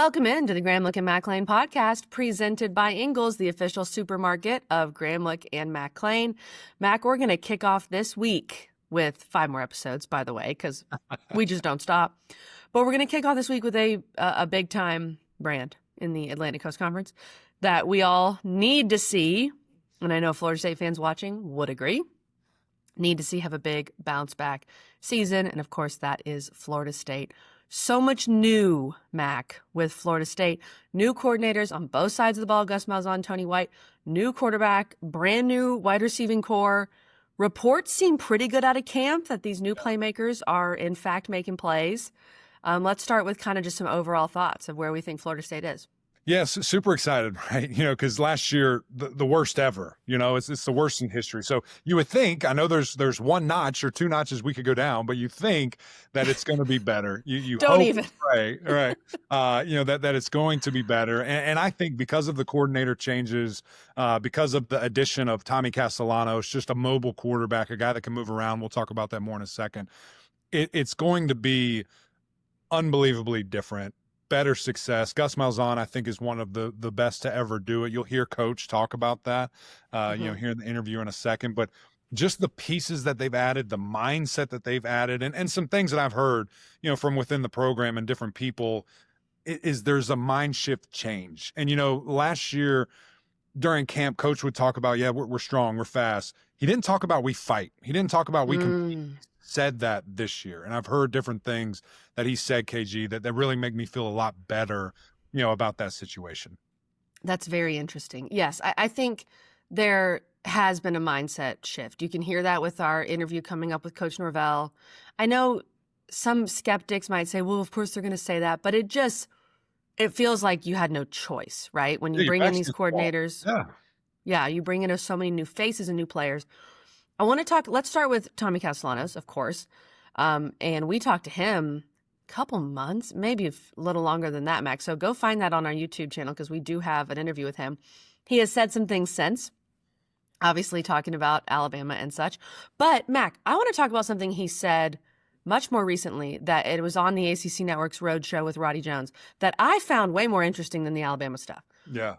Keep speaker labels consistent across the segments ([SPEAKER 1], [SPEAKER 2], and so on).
[SPEAKER 1] Welcome into the Gramlich and McLean podcast, presented by Ingles, the official supermarket of Gramlich and McLean. Mac, we're going to kick off this week with 5 more episodes, by the way, because we just don't stop. But we're going to kick off this week with a big-time brand in the Atlantic Coast Conference that we all need to see, and I know Florida State fans watching would agree, need to see have a big bounce-back season, and of course that is Florida State. So much new, Mac, with Florida State. New coordinators on both sides of the ball, Gus Malzahn, Tony White. New quarterback, brand new wide receiving core. Reports seem pretty good out of camp that these new playmakers are, in fact, making plays. Let's start with kind of just some overall thoughts of where we think Florida State is.
[SPEAKER 2] Yes, super excited, right? Because last year, the worst ever, it's the worst in history. So you would think, I know there's one notch or 2 notches we could go down, but you think that it's going to be better. You
[SPEAKER 1] Don't
[SPEAKER 2] hope,
[SPEAKER 1] even.
[SPEAKER 2] right? That it's going to be better. And I think because of the coordinator changes, because of the addition of Tommy Castellanos, just a mobile quarterback, a guy that can move around. We'll talk about that more in a second. It's going to be unbelievably different. Better success. Gus Malzahn, I think, is one of the best to ever do it. You'll hear Coach talk about that, here in the interview in a second. But just the pieces that they've added, the mindset that they've added, and some things that I've heard, from within the program and different people, is there's a mind shift change. And, last year during camp, Coach would talk about, we're strong, we're fast. He didn't talk about we fight. He didn't talk about we compete. Said that this year, and I've heard different things that he said, KG, that really make me feel a lot better, about that situation.
[SPEAKER 1] That's very interesting. Yes, I think there has been a mindset shift. You can hear that with our interview coming up with Coach Norvell. I know some skeptics might say, well, of course they're going to say that, but it feels like you had no choice, right? When you bring in these coordinators. Yeah, you bring in so many new faces and new players. I want to let's start with Tommy Castellanos, of course. And we talked to him a couple months, maybe a little longer than that, Max. So go find that on our YouTube channel because we do have an interview with him. He has said some things since, obviously talking about Alabama and such. But, Mac, I want to talk about something he said much more recently, that it was on the ACC Network's Roadshow with Roddy Jones, that I found way more interesting than the Alabama stuff.
[SPEAKER 2] Yeah.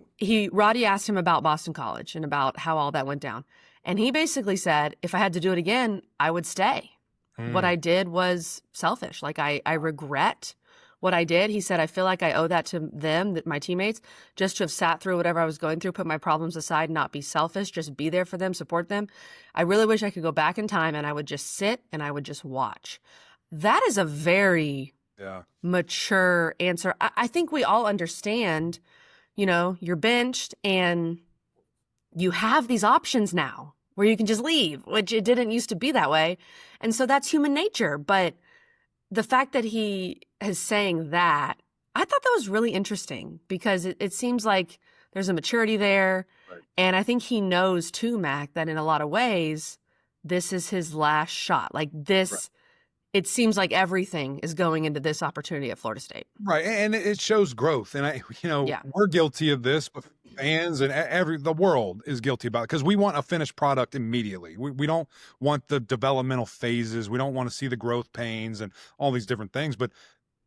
[SPEAKER 1] Roddy asked him about Boston College and about how all that went down. And he basically said, if I had to do it again, I would stay. What I did was selfish. Like, I regret what I did. He said, I feel like I owe that to them, my teammates, just to have sat through whatever I was going through, put my problems aside, not be selfish, just be there for them, support them. I really wish I could go back in time and I would just sit and I would just watch. That is a very mature answer. I think we all understand, you're benched and you have these options now where you can just leave, which it didn't used to be that way. And so that's human nature. But the fact that he is saying that, I thought that was really interesting because it seems like there's a maturity there. Right. And I think he knows too, Mac, that in a lot of ways, this is his last shot. Like this, right. It seems like everything is going into this opportunity at Florida State.
[SPEAKER 2] Right. And it shows growth. And we're guilty of this, but fans and the world is guilty about it because we want a finished product immediately. We don't want the developmental phases. We don't want to see the growth pains and all these different things, but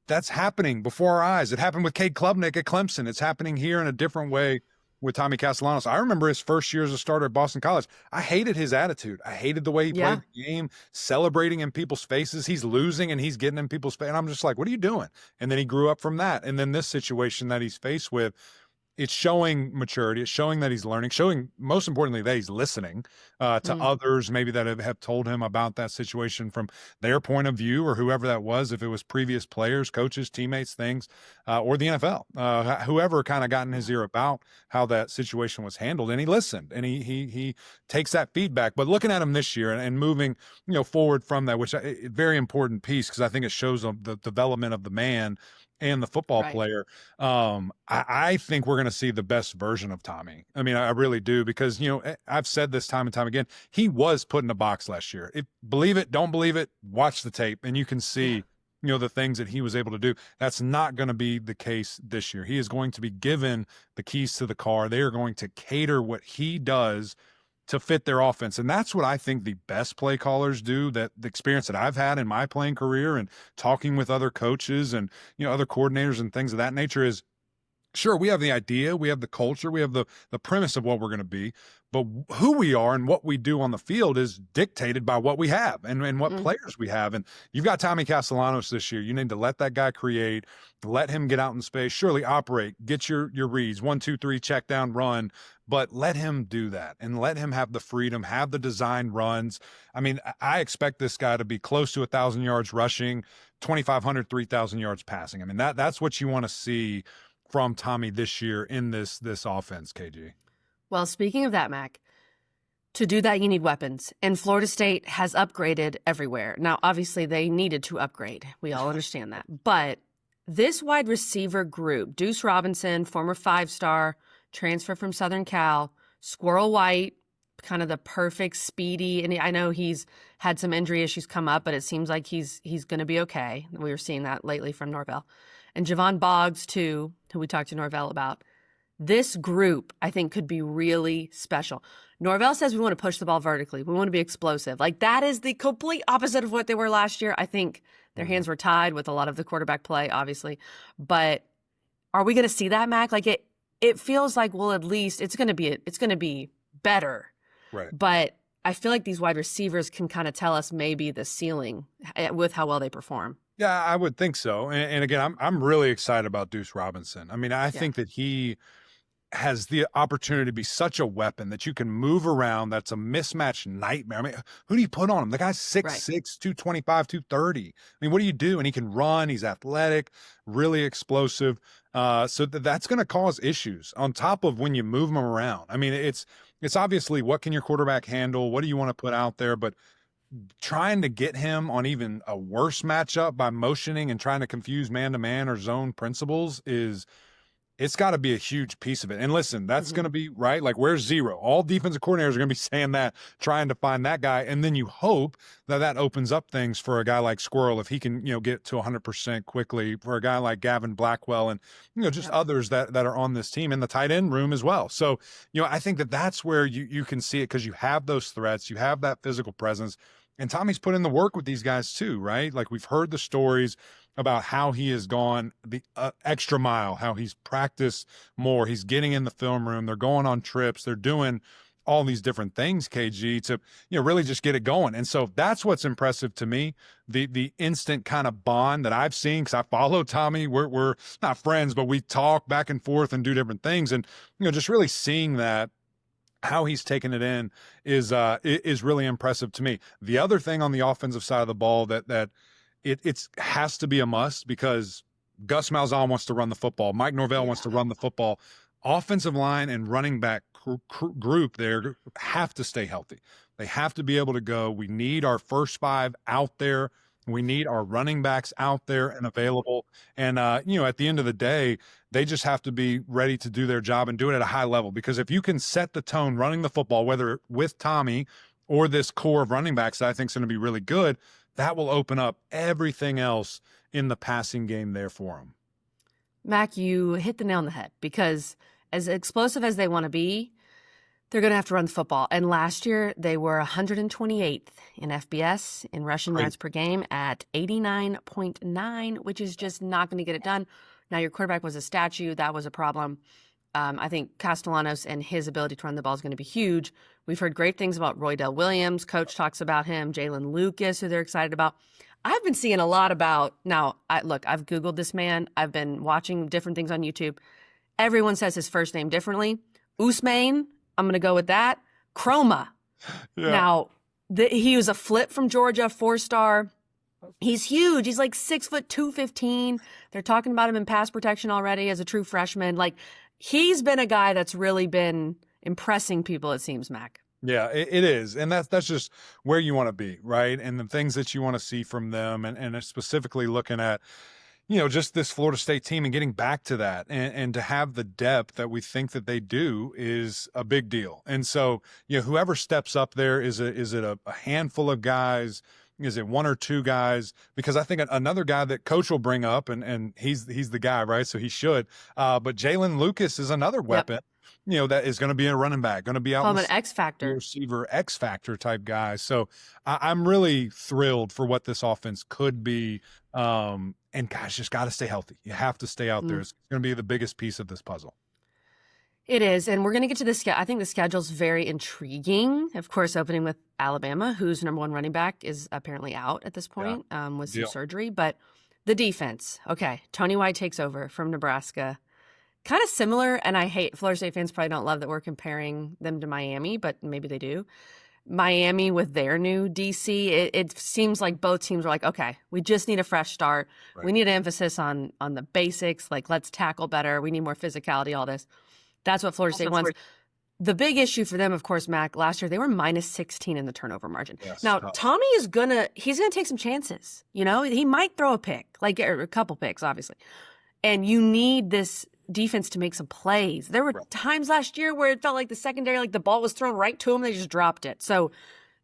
[SPEAKER 2] that's happening before our eyes. It happened with Cade Klubnik at Clemson. It's happening here in a different way with Tommy Castellanos. I remember his first year as a starter at Boston College. I hated his attitude. I hated the way he played the game, celebrating in people's faces. He's losing and he's getting in people's face. And I'm just like, what are you doing? And then he grew up from that. And then this situation that he's faced with, it's showing maturity. It's showing that he's learning, showing most importantly that he's listening to others maybe that have told him about that situation from their point of view or whoever that was, if it was previous players, coaches, teammates, things, or the NFL, whoever kind of got in his ear about how that situation was handled. And he listened and he takes that feedback. But looking at him this year and moving forward from that, which is a very important piece because I think it shows the development of the man and the football player. I think we're going to see the best version of Tommy. I mean, I really do because, I've said this time and time again, he was put in a box last year. Believe it, don't believe it, watch the tape and you can see, the things that he was able to do. That's not going to be the case this year. He is going to be given the keys to the car. They are going to cater what he does to fit their offense. And that's what I think the best play callers do, that the experience that I've had in my playing career and talking with other coaches and, other coordinators and things of that nature is, sure, we have the idea, we have the culture, we have the premise of what we're going to be, but who we are and what we do on the field is dictated by what we have and what players we have. And you've got Tommy Castellanos this year. You need to let that guy create, let him get out in space, surely operate, get your reads, 1, 2, 3, check down, run, but let him do that and let him have the freedom, have the design runs. I mean, I expect this guy to be close to 1,000 yards rushing, 2,500, 3,000 yards passing. I mean, that's what you want to see from Tommy this year in this offense, KG.
[SPEAKER 1] Well, speaking of that, Mac, to do that, you need weapons. And Florida State has upgraded everywhere. Now, obviously, they needed to upgrade. We all understand that. But this wide receiver group, Deuce Robinson, former 5-star, transfer from Southern Cal, Squirrel White, kind of the perfect speedy. And I know he's had some injury issues come up, but it seems like he's going to be okay. We were seeing that lately from Norvell. And Javon Boggs, too, who we talked to Norvell about. This group, I think, could be really special. Norvell says we want to push the ball vertically. We want to be explosive. Like, that is the complete opposite of what they were last year. I think their hands were tied with a lot of the quarterback play, obviously. But are we going to see that, Mac? Like, it feels like, well, at least it's going to be better.
[SPEAKER 2] Right.
[SPEAKER 1] But I feel like these wide receivers can kind of tell us maybe the ceiling with how well they perform.
[SPEAKER 2] Yeah, I would think so. And again, I'm really excited about Deuce Robinson. I mean, I think that he has the opportunity to be such a weapon that you can move around. That's a mismatch nightmare. I mean, who do you put on him? The guy's 6'6", 225, 230. I mean, what do you do? And he can run. He's athletic, really explosive. So that's going to cause issues on top of when you move him around. I mean, it's obviously what can your quarterback handle? What do you want to put out there? But trying to get him on even a worse matchup by motioning and trying to confuse man-to-man or zone principles it's got to be a huge piece of it. And listen, that's going to be right. Like, where's zero? All defensive coordinators are going to be saying that, trying to find that guy. And then you hope that opens up things for a guy like Squirrel, if he can, get to 100% quickly, for a guy like Gavin Blackwell and, just others that are on this team, in the tight end room as well. So, I think that's where you can see it, because you have those threats, you have that physical presence. And Tommy's put in the work with these guys too, right? Like, we've heard the stories about how he has gone the extra mile, how he's practiced more. He's getting in the film room. They're going on trips. They're doing all these different things, KG, to, really just get it going. And so that's what's impressive to me, the instant kind of bond that I've seen, because I follow Tommy. We're not friends, but we talk back and forth and do different things. And, just really seeing that, how he's taken it in is really impressive to me. The other thing on the offensive side of the ball that it has to be a must, because Gus Malzahn wants to run the football. Mike Norvell wants to run the football. Offensive line and running back group there have to stay healthy. They have to be able to go. We need our first 5 out there. We need our running backs out there and available. And, at the end of the day, they just have to be ready to do their job and do it at a high level. Because if you can set the tone running the football, whether with Tommy or this core of running backs that I think is going to be really good, that will open up everything else in the passing game there for them.
[SPEAKER 1] Mac, you hit the nail on the head, because as explosive as they want to be, they're going to have to run the football. And last year, they were 128th in FBS in rushing yards per game at 89.9, which is just not going to get it done. Now, your quarterback was a statue. That was a problem. I think Castellanos and his ability to run the ball is going to be huge. We've heard great things about Roydell Williams. Coach talks about him. Jalen Lucas, who they're excited about. I've been seeing a lot about, now, I've Googled this man. I've been watching different things on YouTube. Everyone says his first name differently. Usmain, I'm going to go with that. Chroma. Yeah. Now, he was a flip from Georgia, 4-star. He's huge. He's like 6 foot 215. They're talking about him in pass protection already as a true freshman. Like, he's been a guy that's really been impressing people, it seems, Mac.
[SPEAKER 2] Yeah, it is. And that's just where you want to be, right? And the things that you want to see from them, and specifically looking at, just this Florida State team and getting back to that, and to have the depth that we think that they do is a big deal. And so, whoever steps up there, is it a handful of guys? Is it 1 or 2 guys? Because I think another guy that Coach will bring up, and he's the guy, right? So he should. But Jalen Lucas is another weapon. Yep. that is going to be a running back, going to be out
[SPEAKER 1] Call
[SPEAKER 2] in
[SPEAKER 1] him an X factor
[SPEAKER 2] receiver, X factor type guy. So I'm really thrilled for what this offense could be. And guys, just got to stay healthy. You have to stay out there. It's going to be the biggest piece of this puzzle.
[SPEAKER 1] It is, and we're going to get to the schedule. I think the schedule's very intriguing. Of course, opening with Alabama, whose number one running back is apparently out at this point with some surgery. But the defense, okay, Tony White takes over from Nebraska. Kind of similar, and I hate Florida State fans probably don't love that we're comparing them to Miami, but maybe they do. Miami with their new DC, it seems like both teams are like, okay, we just need a fresh start. Right. We need an emphasis on the basics, like let's tackle better. We need more physicality, all this. That's what Florida State wants. The big issue for them, of course, Mac, last year, they were minus 16 in the turnover margin. Yes, now, Tommy is he's going to take some chances. He might throw a pick, like a couple picks, obviously. And you need this defense to make some plays. There were times last year where it felt like the secondary, like the ball was thrown right to them, they just dropped it. So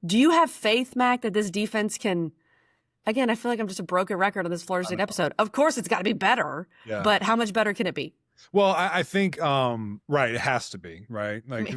[SPEAKER 1] do you have faith, Mac, that this defense can, again, I feel like I'm just a broken record on this Florida State episode. Of course, it's got to be better, but how much better can it be?
[SPEAKER 2] Well, I think, right, it has to be, right? Like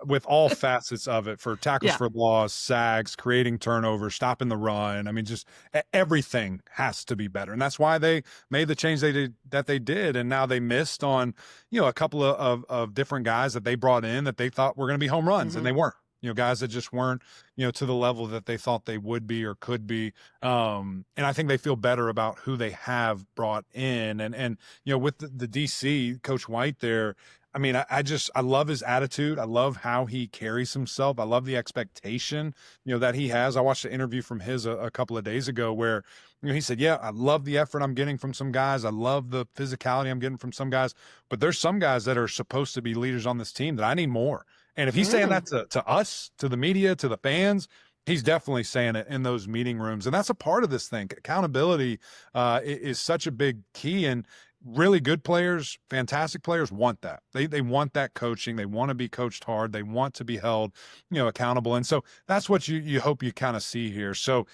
[SPEAKER 2] with all facets of it, for tackles for loss, sacks, creating turnovers, stopping the run. I mean, just everything has to be better. And that's why they made the change that they did. And now they missed on, a couple of different guys that they brought in that they thought were going to be home runs, and they weren't. Guys that just weren't, to the level that they thought they would be or could be. And I think they feel better about who they have brought in. And with the DC, Coach White there, I mean, I love his attitude. I love how he carries himself. I love the expectation, that he has. I watched an interview from his a couple of days ago where, he said, I love the effort I'm getting from some guys. I love the physicality I'm getting from some guys, but there's some guys that are supposed to be leaders on this team that I need more. And if he's saying that to us, to the media, to the fans, he's definitely saying it in those meeting rooms. And that's a part of this thing. Accountability is such a big key. And really good players, fantastic players want that. They want that coaching. They want to be coached hard. They want to be held, accountable. And so that's what you hope you kind of see here. So,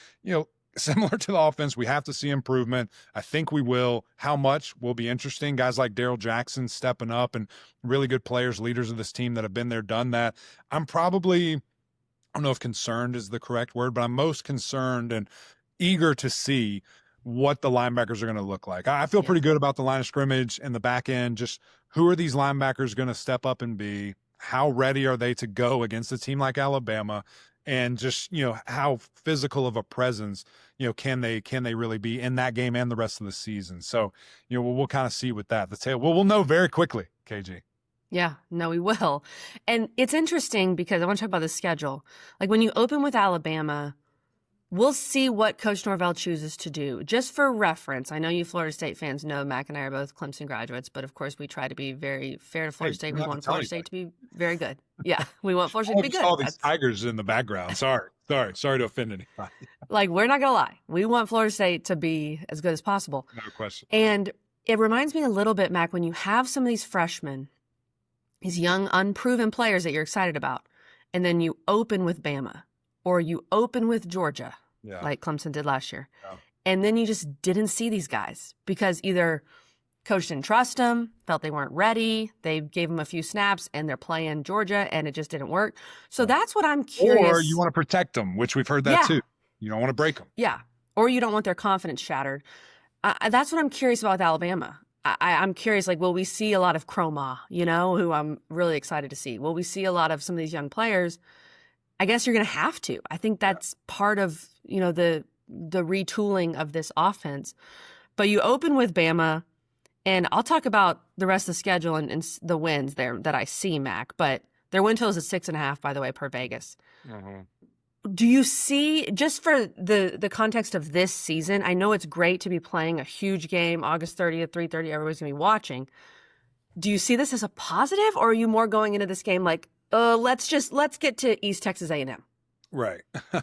[SPEAKER 2] similar to the offense, we have to see improvement. I think we will. How much will be interesting. Guys like Darrell Jackson stepping up and really good players, leaders of this team that have been there, done that. I'm probably, I don't know if concerned is the correct word, but I'm most concerned and eager to see what the linebackers are going to look like. I feel pretty good about the line of scrimmage and the back end. Just who are these linebackers going to step up and be? How ready are they to go against a team like Alabama? And just, how physical of a presence, can they really be in that game and the rest of the season? So, we'll kind of see with that. We'll know very quickly, KG.
[SPEAKER 1] Yeah, no, we will. And it's interesting because I want to talk about the schedule. Like when you open with Alabama, we'll see what Coach Norvell chooses to do. Just for reference, I know you Florida State fans know Mac and I are both Clemson graduates, but of course we try to be very fair to Florida State. We want Florida State to be very good. Yeah, we want Florida State to be good.
[SPEAKER 2] All these Tigers in the background. Sorry to offend anybody.
[SPEAKER 1] Like, we're not going to lie. We want Florida State to be as good as possible.
[SPEAKER 2] No question.
[SPEAKER 1] And it reminds me a little bit, Mac, when you have some of these freshmen, these young, unproven players that you're excited about, and then you open with Bama or you open with Georgia, like Clemson did last year. Yeah. And then you just didn't see these guys because either coach didn't trust them, felt they weren't ready, they gave them a few snaps, and they're playing Georgia, and it just didn't work. So that's what I'm curious.
[SPEAKER 2] Or you want to protect them, which we've heard that too. You don't want to break them.
[SPEAKER 1] Yeah. Or you don't want their confidence shattered. That's what I'm curious about with Alabama. I'm curious, like, will we see a lot of Chroma, who I'm really excited to see? Will we see a lot of some of these young players? I guess you're going to have to. I think that's part of, the retooling of this offense. But you open with Bama, and I'll talk about the rest of the schedule and the wins there that I see, Mac. But their win total is 6.5, by the way, per Vegas. Mm-hmm. Do you see, just for the context of this season, I know it's great to be playing a huge game, August 30th, 3:30, everybody's going to be watching. Do you see this as a positive, or are you more going into this game like, let's get to East Texas A&M?
[SPEAKER 2] Right.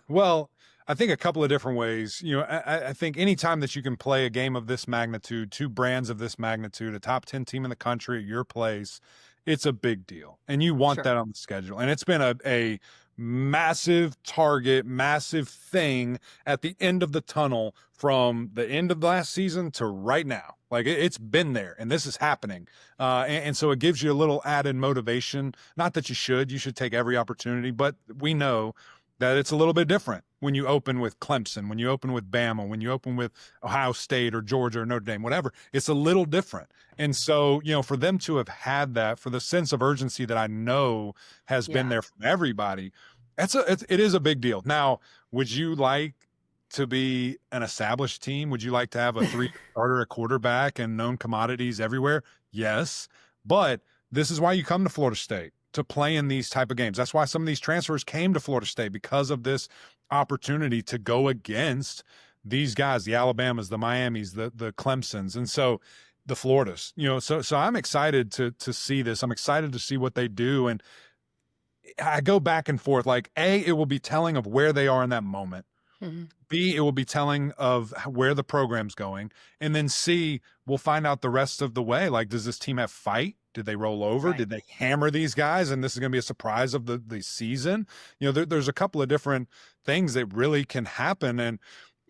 [SPEAKER 2] Well, I think a couple of different ways. I think anytime that you can play a game of this magnitude, two brands of this magnitude, a top 10 team in the country at your place, it's a big deal. And you want that on the schedule. And it's been a massive target, massive thing at the end of the tunnel from the end of last season to right now. Like it's been there and this is happening. And so it gives you a little added motivation. Not that you should take every opportunity, but we know that it's a little bit different when you open with Clemson, when you open with Bama, when you open with Ohio State or Georgia or Notre Dame, whatever. It's a little different. And so, for them to have had that, for the sense of urgency that I know has been there from everybody, it is a big deal. Now, would you like to be an established team? Would you like to have a 3-starter, a quarterback, and known commodities everywhere? Yes. But this is why you come to Florida State, to play in these type of games. That's why some of these transfers came to Florida State, because of this opportunity to go against these guys, the Alabamas, the Miamis, the Clemsons. And so the Floridas, so I'm excited to see this. I'm excited to see what they do. And I go back and forth, like A, it will be telling of where they are in that moment. Mm-hmm. B, it will be telling of where the program's going. And then C, we'll find out the rest of the way. Like, does this team have fight? Did they roll over? Right. Did they hammer these guys? And this is going to be a surprise of the season. There's a couple of different things that really can happen. And,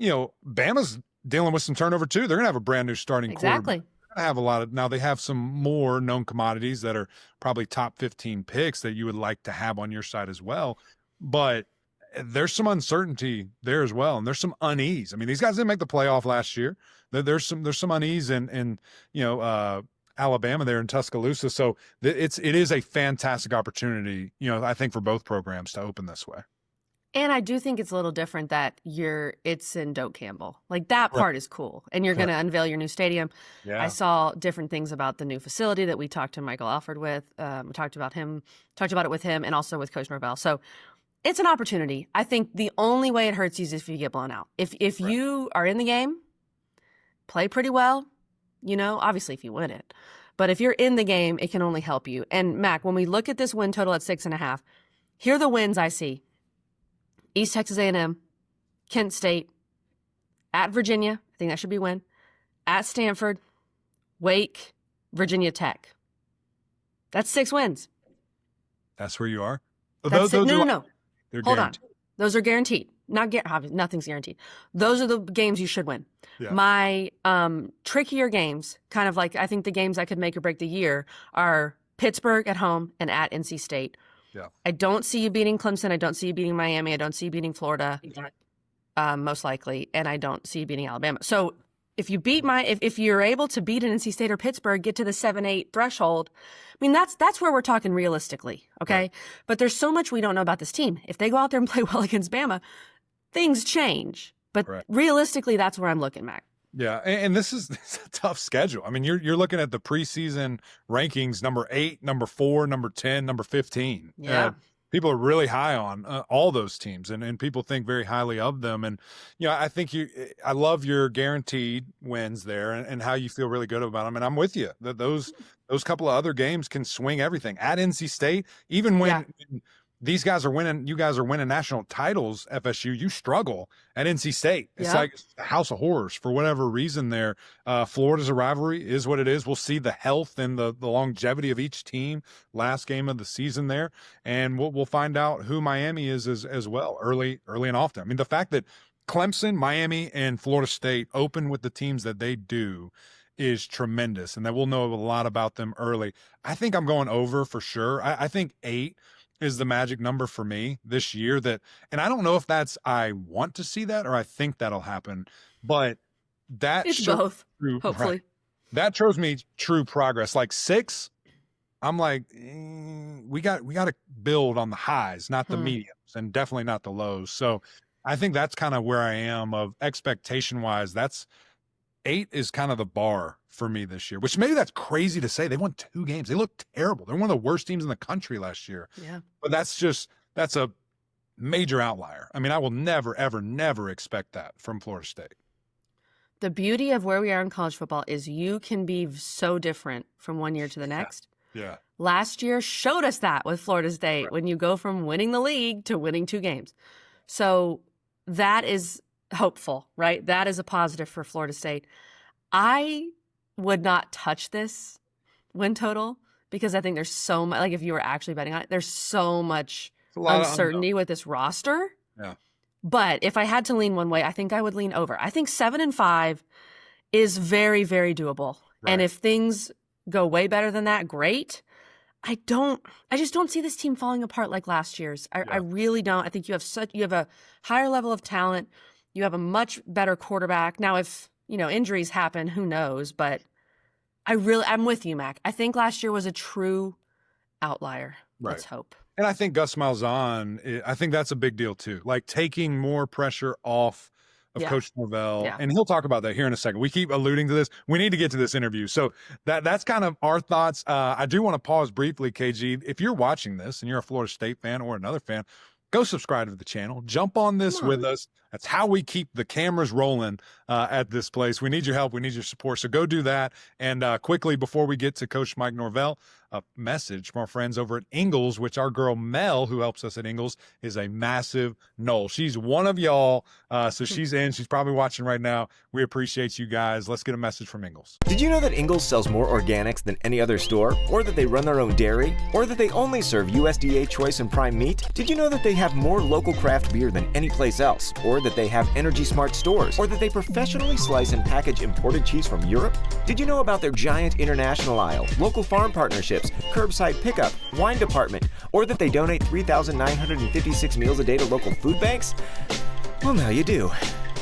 [SPEAKER 2] Bama's dealing with some turnover too. They're going to have a brand new starting quarterback. They're going to have now they have some more known commodities that are probably top 15 picks that you would like to have on your side as well. But there's some uncertainty there as well. And there's some unease. I mean, these guys didn't make the playoff last year. There's some unease in Alabama there in Tuscaloosa. So it is a fantastic opportunity, I think, for both programs to open this way.
[SPEAKER 1] And I do think it's a little different that it's in Doak Campbell. Like, that part is cool. And you're going to unveil your new stadium. Yeah. I saw different things about the new facility that we talked to Michael Alford with. We talked about it with him and also with Coach Norvell. So it's an opportunity. I think the only way it hurts you is if you get blown out. If you are in the game, play pretty well, obviously if you win it. But if you're in the game, it can only help you. And Mac, when we look at this win total at 6.5, here are the wins I see. East Texas A&M, Kent State, at Virginia, I think that should be a win, at Stanford, Wake, Virginia Tech. That's 6 wins.
[SPEAKER 2] That's where you are?
[SPEAKER 1] No. Hold on. Those are guaranteed. Nothing's guaranteed. Those are the games you should win. Yeah. My trickier games, kind of like I think the games that could make or break the year, are Pittsburgh at home and at NC State. Yeah. I don't see you beating Clemson. I don't see you beating Miami. I don't see you beating Florida, most likely, and I don't see you beating Alabama. So if you beat if you're able to beat an NC State or Pittsburgh, get to the 7-8 threshold, I mean, that's where we're talking realistically, okay? Right. But there's so much we don't know about this team. If they go out there and play well against Bama, things change. But realistically, that's where I'm looking, Mac.
[SPEAKER 2] Yeah, and this is a tough schedule. I mean, you're looking at the preseason rankings, number 8, number 4, number 10, number 15.
[SPEAKER 1] Yeah.
[SPEAKER 2] People are really high on all those teams, and people think very highly of them. And, I think I love your guaranteed wins there and how you feel really good about them. And I'm with you that those couple of other games can swing everything. At NC State, even when these guys are winning, you guys are winning national titles, FSU, you struggle at NC State. It's like a house of horrors for whatever reason there. Florida's a rivalry is what it is. We'll see the health and the longevity of each team last game of the season there. And we'll find out who Miami is as well early and often. I mean, the fact that Clemson, Miami, and Florida State open with the teams that they do is tremendous, and that we'll know a lot about them early. I think I'm going over for sure. I think 8 is the magic number for me this year, and I don't know if that's I want to see that or I think that'll happen, but
[SPEAKER 1] it's both. Hopefully,
[SPEAKER 2] right, that shows me true progress. Like 6, I'm like, we got to build on the highs, not the mediums, and definitely not the lows. So I think that's kind of where I am of expectation wise. That's 8 is kind of the bar for me this year, which maybe that's crazy to say. They won 2 games. They look terrible. They're one of the worst teams in the country last year.
[SPEAKER 1] Yeah.
[SPEAKER 2] But that's a major outlier. I mean, I will never, ever, never expect that from Florida State.
[SPEAKER 1] The beauty of where we are in college football is you can be so different from one year to the next.
[SPEAKER 2] Yeah.
[SPEAKER 1] Last year showed us that with Florida State, when you go from winning the league to winning 2 games. So that is hopeful, right? That is a positive for Florida State. I would not touch this win total because I think there's so much, like if you were actually betting on it, there's so much uncertainty with this roster.
[SPEAKER 2] Yeah.
[SPEAKER 1] But if I had to lean one way, I think I would lean over. I think 7-5 is very, very doable. Right. And if things go way better than that, great. I just don't see this team falling apart like last year's. I really don't. I think you have a higher level of talent. You have a much better quarterback. Now, if, injuries happen, who knows? But I'm with you, Mac. I think last year was a true outlier. Right. Let's hope.
[SPEAKER 2] And I think Gus Malzahn, I think that's a big deal too. Like taking more pressure off of Coach Norvell. Yeah. And he'll talk about that here in a second. We keep alluding to this. We need to get to this interview. So that's kind of our thoughts. I do want to pause briefly, KG. If you're watching this and you're a Florida State fan or another fan, go subscribe to the channel. Jump on this with us. That's how we keep the cameras rolling at this place. We need your help. We need your support. So go do that. And quickly, before we get to Coach Mike Norvell, a message from our friends over at Ingles, which our girl Mel, who helps us at Ingles, is a massive Nole. She's one of y'all. So she's in. She's probably watching right now. We appreciate you guys. Let's get a message from Ingles.
[SPEAKER 3] Did you know that Ingles sells more organics than any other store? Or that they run their own dairy? Or that they only serve USDA choice and prime meat? Did you know that they have more local craft beer than any place else? Or that they have Energy Smart stores? Or that they professionally slice and package imported cheese from Europe? Did you know about their giant international aisle, local farm partnerships, curbside pickup, wine department, or that they donate 3,956 meals a day to local food banks? Well, now you do.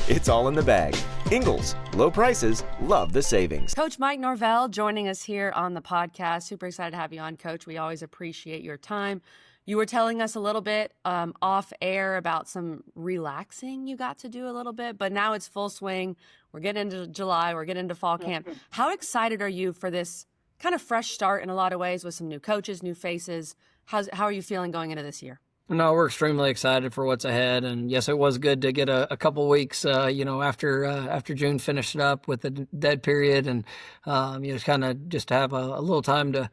[SPEAKER 3] It's all in the bag. Ingles, low prices, love the savings.
[SPEAKER 1] Coach Mike Norvell joining us here on the podcast. Super excited to have you on, Coach. We always appreciate your time. You were telling us a little bit off air about some relaxing you got to do a little bit, but now it's full swing. We're getting into July. We're getting into fall camp. How excited are you for this kind of fresh start in a lot of ways with some new coaches, new faces? How are you feeling going into this year?
[SPEAKER 4] No, we're extremely excited for what's ahead. And yes, it was good to get a couple weeks, after June finished up with the dead period and, kind of just to have a little time to,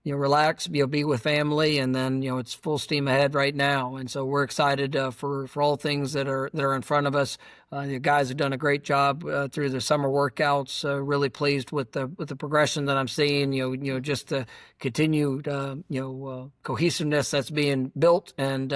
[SPEAKER 4] relax, be with family, and then, it's full steam ahead right now. And so we're excited for all things that are in front of us. The guys have done a great job through the summer workouts. Really pleased with the progression that I'm seeing. Just the continued cohesiveness that's being built, and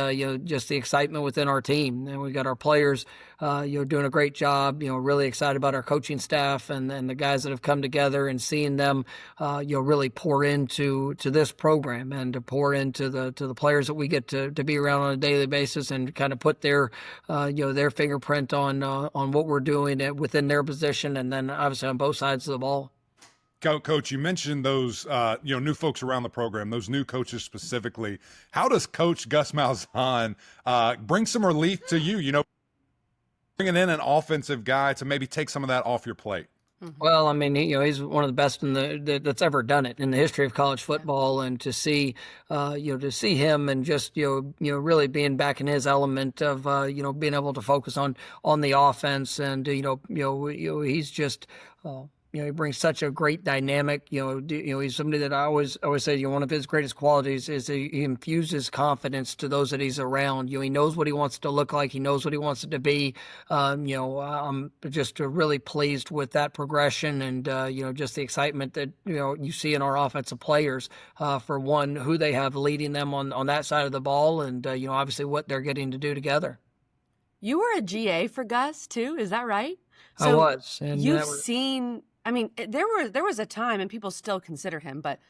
[SPEAKER 4] just the excitement within our team. And we got our players, doing a great job. Really excited about our coaching staff and the guys that have come together, and seeing them, really pour into this program and to pour into the players that we get to be around on a daily basis, and kind of put their fingerprint on what we're doing within their position, and then obviously on both sides of the ball.
[SPEAKER 2] Coach, you mentioned those new folks around the program, those new coaches specifically. How does Coach Gus Malzahn bring some relief to you? Bringing in an offensive guy to maybe take some of that off your plate.
[SPEAKER 4] Well, I mean, he's one of the best that's ever done it in the history of college football, and to see him and just really being back in his element of being able to focus on the offense, and he's just. He brings such a great dynamic. He's somebody that I always say, one of his greatest qualities is he infuses confidence to those that he's around. He knows what he wants to look like. He knows what he wants it to be. I'm just really pleased with that progression, and just the excitement that you see in our offensive players. For one, who they have leading them on that side of the ball, and obviously what they're getting to do together.
[SPEAKER 1] You were a GA for Gus too, is that right?
[SPEAKER 4] So I was. And
[SPEAKER 1] you've seen. I mean, there was a time, and people still consider him, but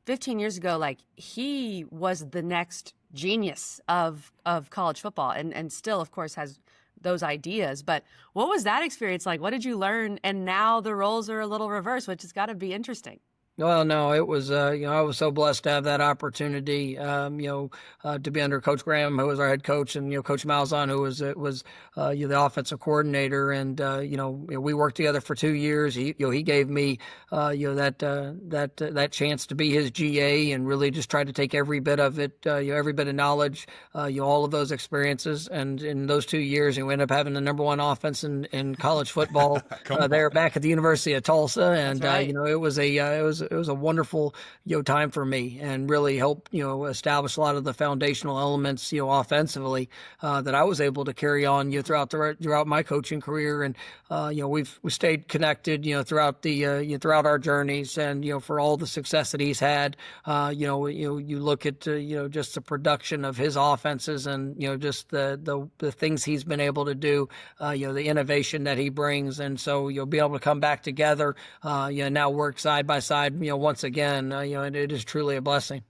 [SPEAKER 1] 15 years ago, like, he was the next genius of college football, and still, of course, has those ideas. But what was that experience like? What did you learn? And now the roles are a little reversed, which has got to be interesting.
[SPEAKER 4] Well, no, it was, I was so blessed to have that opportunity, to be under Coach Graham, who was our head coach, and, Coach Malzahn, who was the offensive coordinator. And, we worked together for 2 years. He gave me, that chance to be his GA, and really just try to take every bit of it, every bit of knowledge, all of those experiences. And in those 2 years, we ended up having the number one offense in college football there back at the University of Tulsa. And,
[SPEAKER 1] right.
[SPEAKER 4] It was was a wonderful, time for me, and really helped, establish a lot of the foundational elements, offensively, that I was able to carry on, throughout my coaching career. And, we've stayed connected, throughout our journeys, and, for all the success that he's had. You look at, just the production of his offenses, and, just the things he's been able to do, the innovation that he brings. And so you'll be able to come back together, now work side by side, once again, and it is truly a blessing.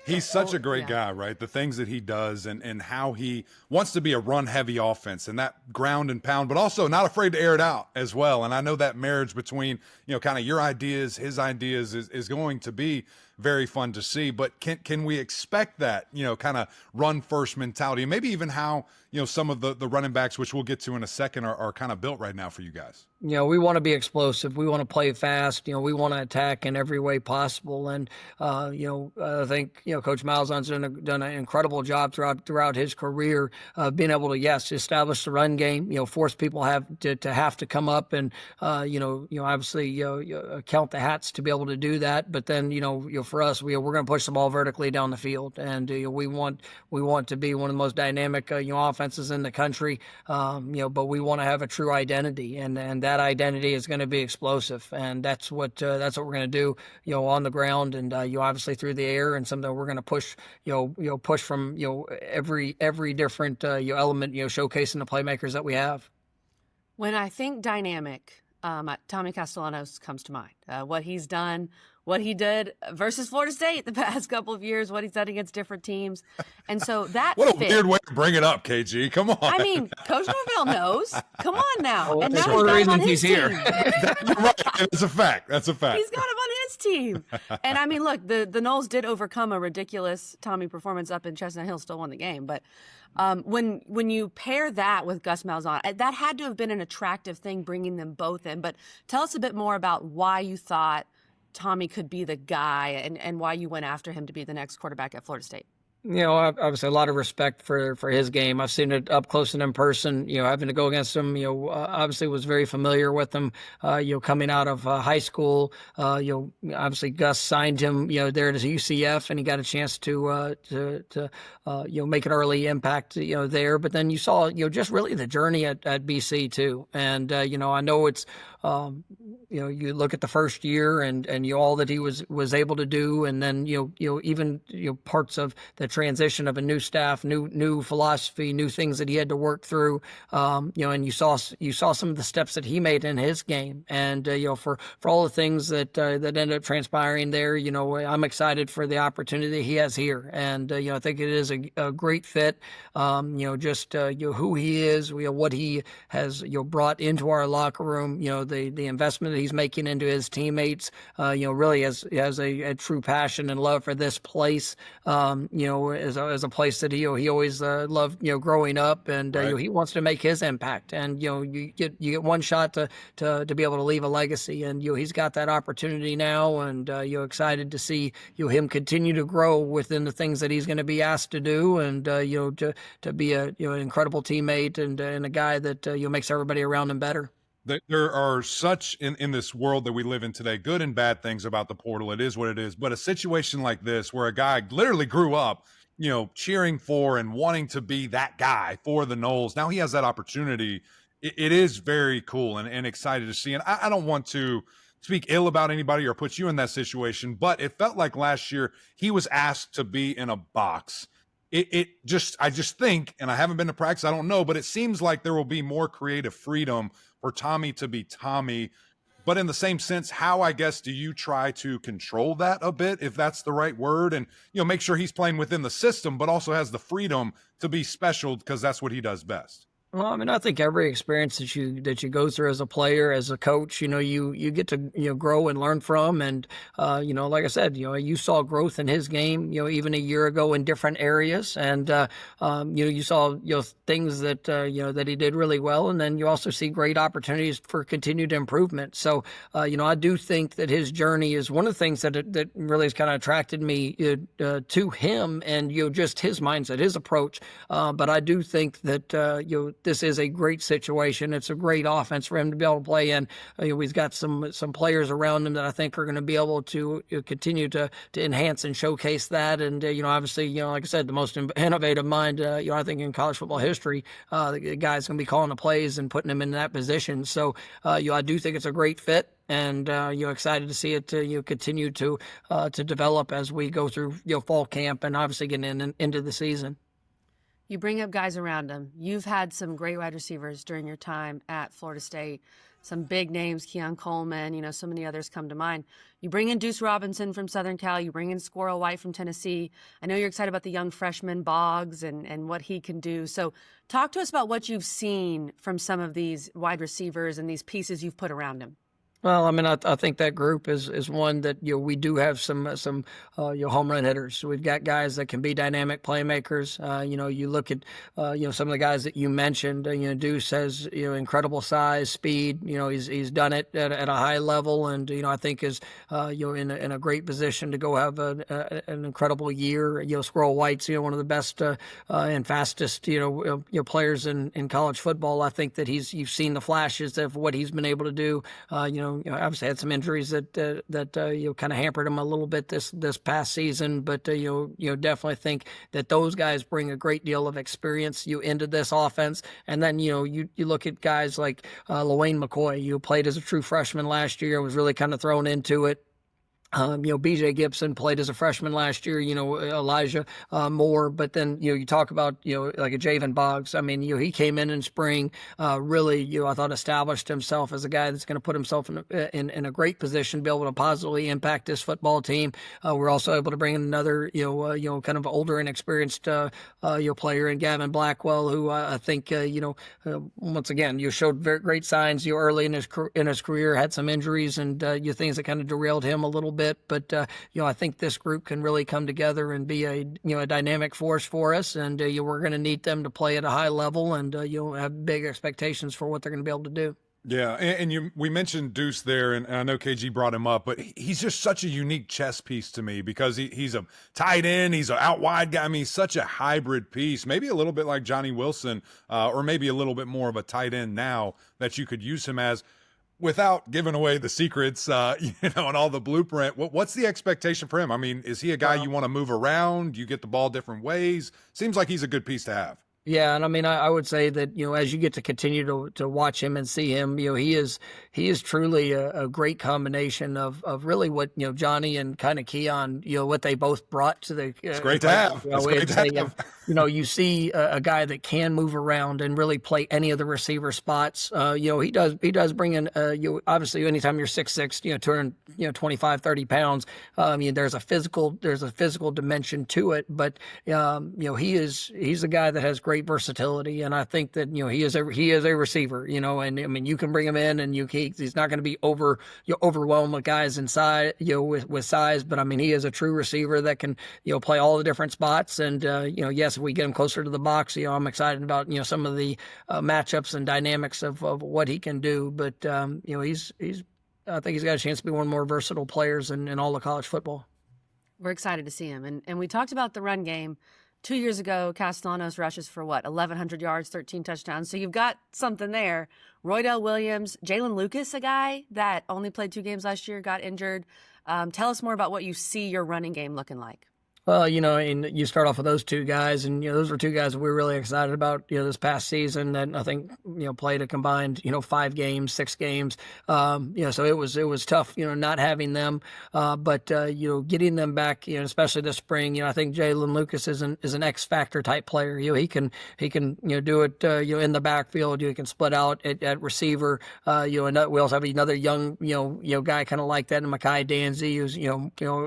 [SPEAKER 2] He's such a great guy, right? The things that he does, and how he wants to be a run-heavy offense, and that ground and pound, but also not afraid to air it out as well. And I know that marriage between, kind of your ideas, his ideas is going to be very fun to see. But can we expect that, kind of run-first mentality, and maybe even how, some of the running backs, which we'll get to in a second, are kind of built right now for you guys?
[SPEAKER 4] We want to be explosive. We want to play fast. We want to attack in every way possible. And, I think, Coach Malzahn's done an incredible job throughout his career, being able to, establish the run game, force people have to come up and, obviously, count the hats to be able to do that. But then, for us, we're going to push the ball vertically down the field. And, we want to be one of the most dynamic, offenses in the country. But we want to have a true identity, and that identity is going to be explosive, and that's what we're going to do, on the ground, and obviously through the air, and something we're going to push, push from every different element, showcasing the playmakers that we have.
[SPEAKER 1] When I think dynamic, Tommy Castellanos comes to mind. What he's done, what he did versus Florida State the past couple of years, what he's done against different teams. And so that
[SPEAKER 2] what a weird way to bring it up, KG. Come on.
[SPEAKER 1] I mean, Coach Norvell knows. Come on now.
[SPEAKER 4] Well,
[SPEAKER 1] and now
[SPEAKER 4] that's one of the reasons he's here.
[SPEAKER 2] Right. That's a fact. That's a fact.
[SPEAKER 1] He's got him on his team. And I mean, look, the Noles did overcome a ridiculous Tommy performance up in Chestnut Hill, still won the game. But when you pair that with Gus Malzahn, that had to have been an attractive thing, bringing them both in. But tell us a bit more about why you thought Tommy could be the guy, and why you went after him to be the next quarterback at Florida State.
[SPEAKER 4] Obviously a lot of respect for his game. I've seen it up close and in person, having to go against him, obviously was very familiar with him, coming out of high school. Obviously Gus signed him, there at UCF, and he got a chance to make an early impact, there. But then you saw, just really the journey at BC too. And, I know it's, you look at the first year and all that he was able to do, and then even parts of the transition of a new staff, new philosophy, new things that he had to work through, and you saw some of the steps that he made in his game, and for all the things that ended up transpiring there, I'm excited for the opportunity he has here, and I think it is a great fit, just who he is, what he has brought into our locker room, the investment that he's making into his teammates, really has a true passion and love for this place, as a place that he always loved, growing up, and
[SPEAKER 2] right.
[SPEAKER 4] He wants to make his impact, and you get one shot to be able to leave a legacy, and he's got that opportunity now, and excited to see him continue to grow within the things that he's going to be asked to do, and to be an incredible teammate, and a guy that makes everybody around him better.
[SPEAKER 2] There are such in this world that we live in today, good and bad things about the portal. It is what it is. But a situation like this, where a guy literally grew up, cheering for and wanting to be that guy for the Noles, now he has that opportunity. It is very cool and excited to see. And I don't want to speak ill about anybody or put you in that situation, but it felt like last year he was asked to be in a box. I just think, and I haven't been to practice, I don't know, but it seems like there will be more creative freedom for Tommy to be Tommy. But in the same sense, how, I guess, do you try to control that a bit, if that's the right word, and make sure he's playing within the system, but also has the freedom to be special, because that's what he does best?
[SPEAKER 4] Well, I mean, I think every experience that you go through as a player, as a coach, you get to grow and learn from, and like I said, you saw growth in his game, even a year ago in different areas, and you saw things that that he did really well, and then you also see great opportunities for continued improvement. So I do think that his journey is one of the things that really has kind of attracted me to him, and just his mindset, his approach. But I do think that this is a great situation. It's a great offense for him to be able to play in. He's got some players around him that I think are going to be able to continue to enhance and showcase that. And, obviously, like I said, the most innovative mind, I think in college football history, the guy's going to be calling the plays and putting him in that position. So, I do think it's a great fit. And excited to see it continue to develop as we go through fall camp and obviously getting into the season.
[SPEAKER 1] You bring up guys around him. You've had some great wide receivers during your time at Florida State. Some big names, Keon Coleman, so many others come to mind. You bring in Deuce Robinson from Southern Cal. You bring in Squirrel White from Tennessee. I know you're excited about the young freshman Boggs and what he can do. So talk to us about what you've seen from some of these wide receivers and these pieces you've put around him.
[SPEAKER 4] Well, I mean, I think that group is one that we do have some home run hitters. We've got guys that can be dynamic playmakers. You look at some of the guys that you mentioned. Deuce has incredible size, speed. He's done it at a high level, and I think is in a great position to go have an incredible year. Squirrel White's one of the best and fastest players in college football. I think that you've seen the flashes of what he's been able to do. Obviously had some injuries that kind of hampered him a little bit this past season, but definitely think that those guys bring a great deal of experience into this offense. And then you look at guys like LaWayne McCoy, who played as a true freshman last year, was really kind of thrown into it. BJ Gibson played as a freshman last year, Elijah Moore, but then, you talk about, like a Javen Boggs. I mean, he came in spring, really, I thought established himself as a guy that's going to put himself in a great position to be able to positively impact this football team. We're also able to bring in another, kind of older and experienced, player in Gavin Blackwell, who I think, once again, showed very great signs, early in his career, had some injuries and, things that kind of derailed him a little bit, but I think this group can really come together and be a dynamic force for us, and we're going to need them to play at a high level, and have big expectations for what they're going to be able to do.
[SPEAKER 2] Yeah, and we mentioned Deuce there, and I know KG brought him up, but he's just such a unique chess piece to me because he's a tight end, he's an out wide guy. I mean, he's such a hybrid piece, maybe a little bit like Johnny Wilson, or maybe a little bit more of a tight end now that you could use him as. Without giving away the secrets, and all the blueprint, what's the expectation for him? I mean, is he a guy you want to move around? You get the ball different ways? Seems like he's a good piece to have.
[SPEAKER 4] Yeah, and I mean, I would say that as you get to continue to watch him and see him, he is truly a great combination of really what Johnny and kind of Keon, what they both brought to the.
[SPEAKER 2] It's great to have. It's great to have.
[SPEAKER 4] You see a guy that can move around and really play any of the receiver spots. He does bring in. Obviously, anytime you're 6'6", 225, 30 pounds, there's a physical dimension to it. But he's a guy that has great versatility, and I think that he is a receiver. And I mean, you can bring him in, and he's not going to be overwhelmed with guys inside, with size. But I mean, he is a true receiver that can play all the different spots. And yes, if we get him closer to the box, I'm excited about some of the matchups and dynamics of what he can do. But he's I think he's got a chance to be one of the more versatile players in all of college football.
[SPEAKER 1] We're excited to see him, and we talked about the run game. 2 years ago, Castellanos rushes for 1,100 yards, 13 touchdowns. So you've got something there. Roydell Williams, Jalen Lucas, a guy that only played 2 games last year, got injured. Tell us more about what you see your running game looking like.
[SPEAKER 4] Well, and you start off with those 2 guys, and those were 2 guys that we were really excited about, this past season. That I think played a combined 5 games, 6 games. So it was tough, not having them. But getting them back, especially this spring. I think Jalen Lucas is an X factor type player. He can do it in the backfield. He can split out at receiver. And we also have another young guy kind of like that in Mekhi Danzy, who's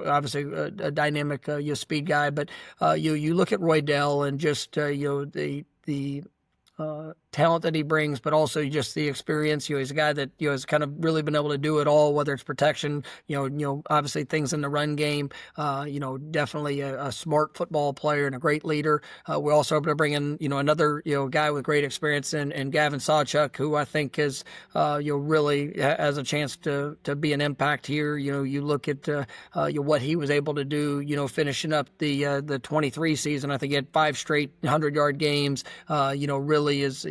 [SPEAKER 4] obviously a dynamic speed guy, but you look at Roydell and just the talent that he brings, but also just the experience. He's a guy that has kind of really been able to do it all, whether it's protection, obviously things in the run game. Definitely a smart football player and a great leader. We're also able to bring in another guy with great experience and Gavin Sawchuk, who I think is really has a chance to be an impact here. You look at what he was able to do. Finishing up the 23 season, I think he had 5 straight 100-yard games. Really is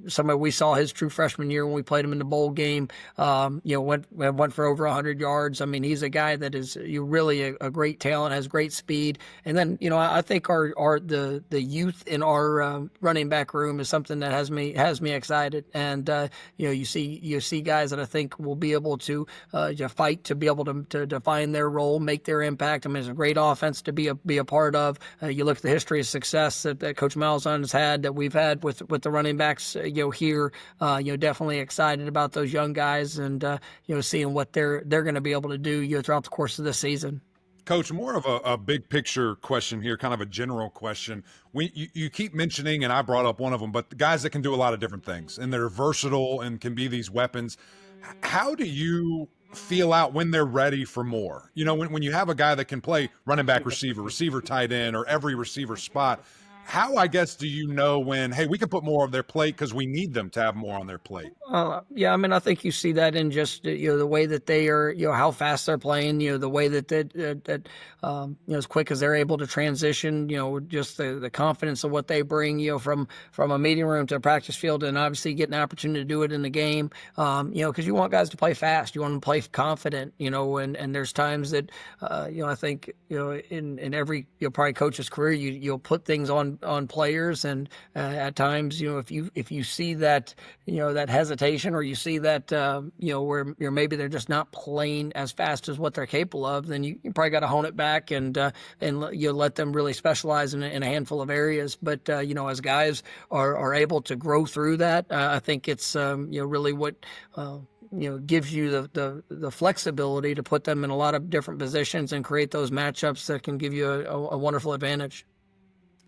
[SPEAKER 4] somebody we saw his true freshman year when we played him in the bowl game. Went for over 100 yards. I mean, he's a guy that is really a great talent, has great speed. And then, I think the youth in our running back room is something that has me excited. And you see guys that I think will be able to fight to be able to define their role, make their impact. I mean, it's a great offense to be a part of. You look at the history of success that Coach Malzahn has had, that we've had with the running backs here. Definitely excited about those young guys and seeing what they're going to be able to do throughout the course of the season.
[SPEAKER 2] Coach, more of a big picture question here, kind of a general question. You keep mentioning, and I brought up one of them, but the guys that can do a lot of different things and they're versatile and can be these weapons. How do you feel out when they're ready for more? When you have a guy that can play running back, receiver, tight end, or every receiver spot, how, I guess, do you know when, hey, we can put more on their plate because we need them to have more on their plate?
[SPEAKER 4] I think you see that in just the way that they are, how fast they're playing, the way that as quick as they're able to transition, just the confidence of what they bring, from a meeting room to a practice field, and obviously getting an opportunity to do it in the game, because you want guys to play fast, you want them to play confident, and there's times that I think in every probably coach's career you'll put things on players, and at times if you see that that hesitation, or you see that where maybe they're just not playing as fast as what they're capable of, then you probably got to hone it back and you let them really specialize in a handful of areas. But as guys are able to grow through that, I think it's really what gives you the flexibility to put them in a lot of different positions and create those matchups that can give you a wonderful advantage.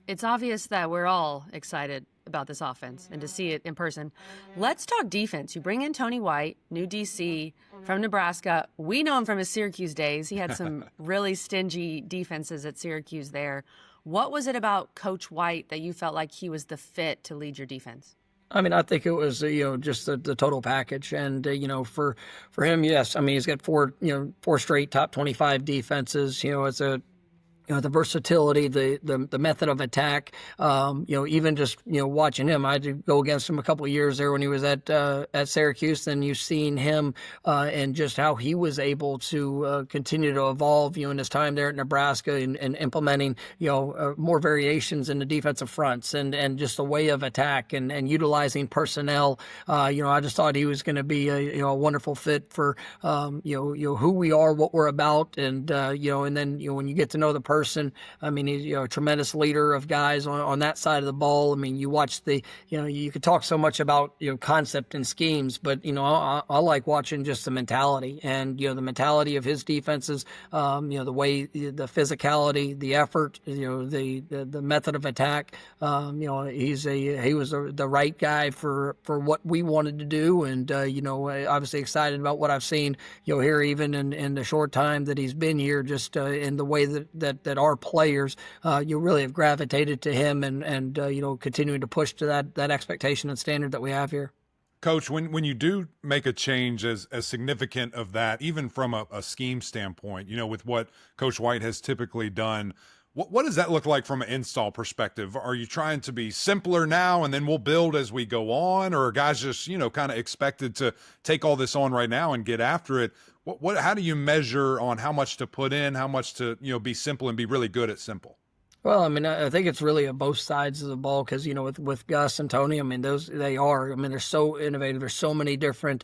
[SPEAKER 1] It's obvious that we're all excited about this offense and to see it in person. Let's talk defense. You bring in Tony White, new DC from Nebraska. We know him from his Syracuse days. He had some really stingy defenses at Syracuse there. What was it about Coach White that you felt like he was the fit to lead your defense?
[SPEAKER 4] I mean, I think it was just the total package, and for him, yes. I mean, he's got four straight top 25 defenses. It's the versatility, the method of attack, even just, watching him. I did go against him a couple of years there when he was at Syracuse. Then you've seen him and just how he was able to continue to evolve, in his time there at Nebraska and implementing, more variations in the defensive fronts and just a way of attack and utilizing personnel. I just thought he was going to be a wonderful fit for, who we are, what we're about. And, and then, when you get to know the person, I mean, he's a tremendous leader of guys on that side of the ball. I mean, you watch you could talk so much about concept and schemes, but I like watching just the mentality and the mentality of his defenses. The way, the physicality, the effort, the method of attack. He was the right guy for what we wanted to do, and obviously excited about what I've seen here even in the short time that he's been here, just in the way that our players really have gravitated to him and continuing to push to that expectation and standard that we have here.
[SPEAKER 2] Coach, when you do make a change as significant of that, even from a scheme standpoint, with what Coach White has typically done, what does that look like from an install perspective? Are you trying to be simpler now and then we'll build as we go on, or are guys just, kind of expected to take all this on right now and get after it? How do you measure on how much to put in, how much to, be simple and be really good at simple?
[SPEAKER 4] Well, I mean, I think it's really on both sides of the ball because, with Gus and Tony, I mean, they're so innovative. There's so many different,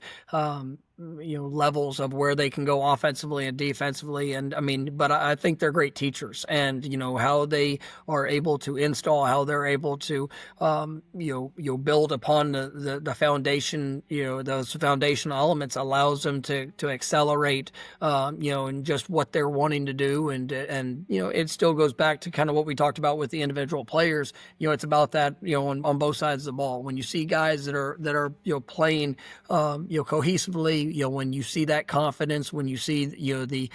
[SPEAKER 4] levels of where they can go offensively and defensively. And I mean, but I think they're great teachers, and, how they are able to install, how they're able to, build upon the foundation, those foundational elements allows them to accelerate, and just what they're wanting to do. And it still goes back to kind of what we talked about with the individual players. It's about that, on both sides of the ball. When you see guys that are playing, cohesively, when you see that confidence, when you see the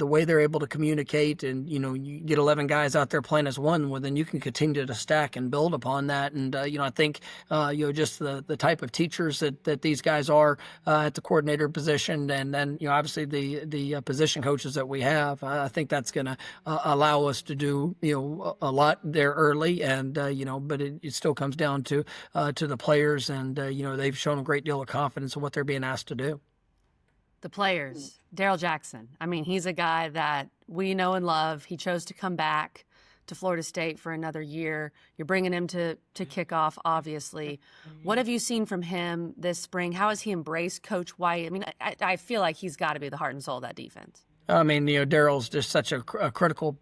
[SPEAKER 4] way they're able to communicate, and you get 11 guys out there playing as one, well, then you can continue to stack and build upon that. And I think just the type of teachers that these guys are at the coordinator position, and then obviously the position coaches that we have, I think that's going to allow us to do a lot there early. And but it still comes down to the players, and they've shown a great deal of confidence in what they're being asked to do.
[SPEAKER 1] The players, Daryl Jackson. I mean, he's a guy that we know and love. He chose to come back to Florida State for another year. You're bringing him to kick off, obviously. What have you seen from him this spring? How has he embraced Coach White? I mean, I feel like he's got to be the heart and soul of that defense. I mean,
[SPEAKER 4] Daryl's just such a critical,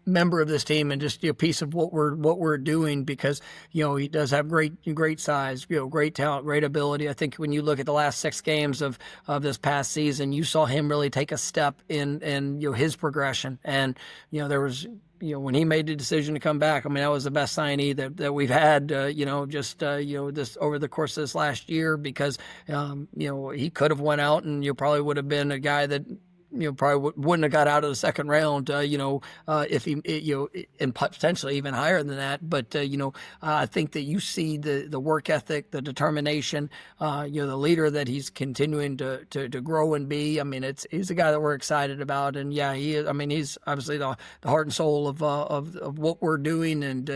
[SPEAKER 4] member of this team, and just a piece of what we're doing, because he does have great size, great talent, great ability. I think when you look at the last 6 games of this past season, you saw him really take a step in his progression. And there was when he made the decision to come back, I mean, that was the best signee that we've had this over the course of this last year, because he could have went out and probably would have been a guy that probably wouldn't have got out of the second round, if he, and potentially even higher than that. But, I think that you see the work ethic, the determination, the leader that he's continuing to grow and be. I mean, he's a guy that we're excited about. And yeah, he is. I mean, he's obviously the heart and soul of what we're doing. And,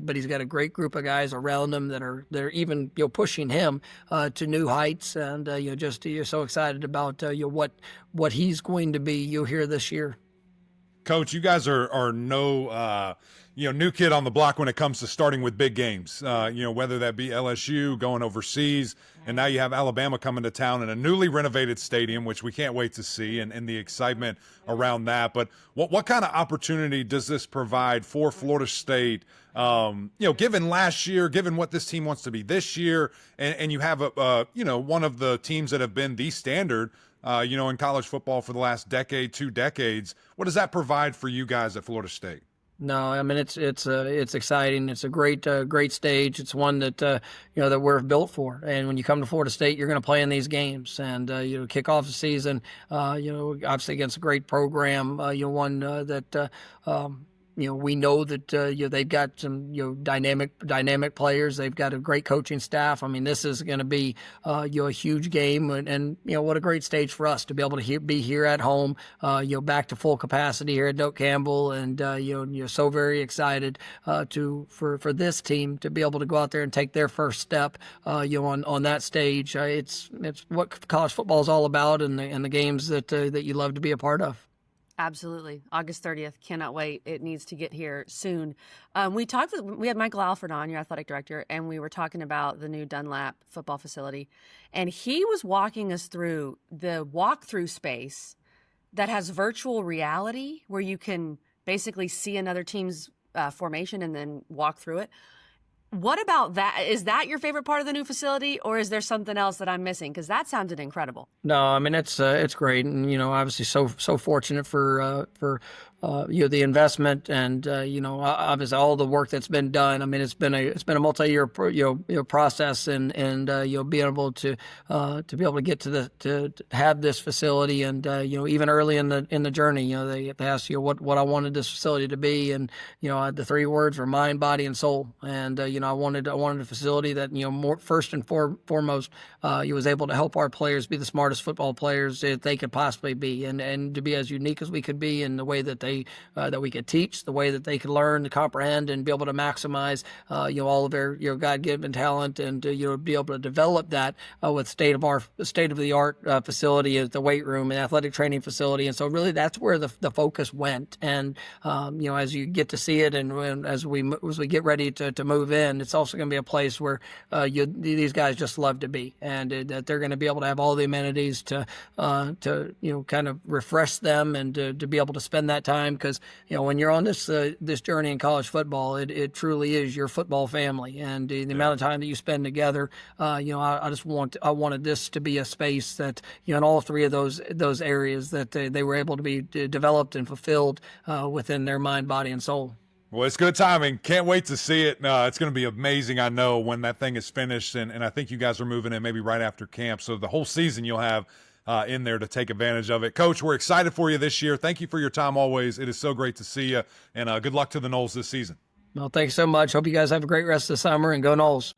[SPEAKER 4] but he's got a great group of guys around him that are even, pushing him to new heights. And, you're so excited about, what he's going to be, here this year.
[SPEAKER 2] Coach, you guys are no new kid on the block when it comes to starting with big games. Whether that be LSU going overseas, and now you have Alabama coming to town in a newly renovated stadium, which we can't wait to see, and the excitement around that. But what kind of opportunity does this provide for Florida State? Given last year, given what this team wants to be this year, and you have one of the teams that have been the standard in college football for the last decade, 2 decades. What does that provide for you guys at Florida State?
[SPEAKER 4] No, I mean, it's exciting. It's a great stage. It's one that that we're built for. And when you come to Florida State, you're going to play in these games, and kick off the season. Obviously against a great program. One that. We know that they've got some dynamic players. They've got a great coaching staff. I mean, this is going to be a huge game, and what a great stage for us to be able to be here at home. Back to full capacity here at Doak Campbell, and you're so very excited for this team to be able to go out there and take their first step on that stage. It's what college football is all about, and the games that you love to be a part of.
[SPEAKER 1] Absolutely. August 30th. Cannot wait. It needs to get here soon. We had Michael Alford on, your athletic director, and we were talking about the new Dunlap football facility. And he was walking us through the walkthrough space that has virtual reality, where you can basically see another team's formation and then walk through it. What about that? Is that your favorite part of the new facility, or is there something else that I'm missing? Because that sounded incredible.
[SPEAKER 4] No, I mean, it's great, and obviously so fortunate for the investment, and obviously all the work that's been done. I mean, it's been a multi-year process, and being able to be able to get to have this facility, and even early in the journey, they asked what I wanted this facility to be, and the 3 words were mind, body, and soul, and I wanted a facility that more first and foremost was able to help our players be the smartest football players that they could possibly be, and to be as unique as we could be in the way that that we could teach, the way that they could learn to comprehend and be able to maximize all of their God-given talent, and be able to develop that with state of the art facility at the weight room and athletic training facility. And so really that's where the focus went. And as you get to see it, and as we get ready to move in, it's also going to be a place where these guys just love to be, and that they're going to be able to have all the amenities to kind of refresh them, and to be able to spend that time, because when you're on this journey in college football, it truly is your football family, and the amount of time that you spend together. I wanted this to be a space that in all 3 of those areas that they were able to be developed and fulfilled within their mind, body, and soul.
[SPEAKER 2] Well, it's good timing. Can't wait to see it. It's going to be amazing, I know, when that thing is finished. And I think you guys are moving in maybe right after camp. So the whole season you'll have in there to take advantage of it. Coach, we're excited for you this year. Thank you for your time always. It is so great to see you. And good luck to the Noles this season.
[SPEAKER 4] Well, thanks so much. Hope you guys have a great rest of the summer, and go Noles.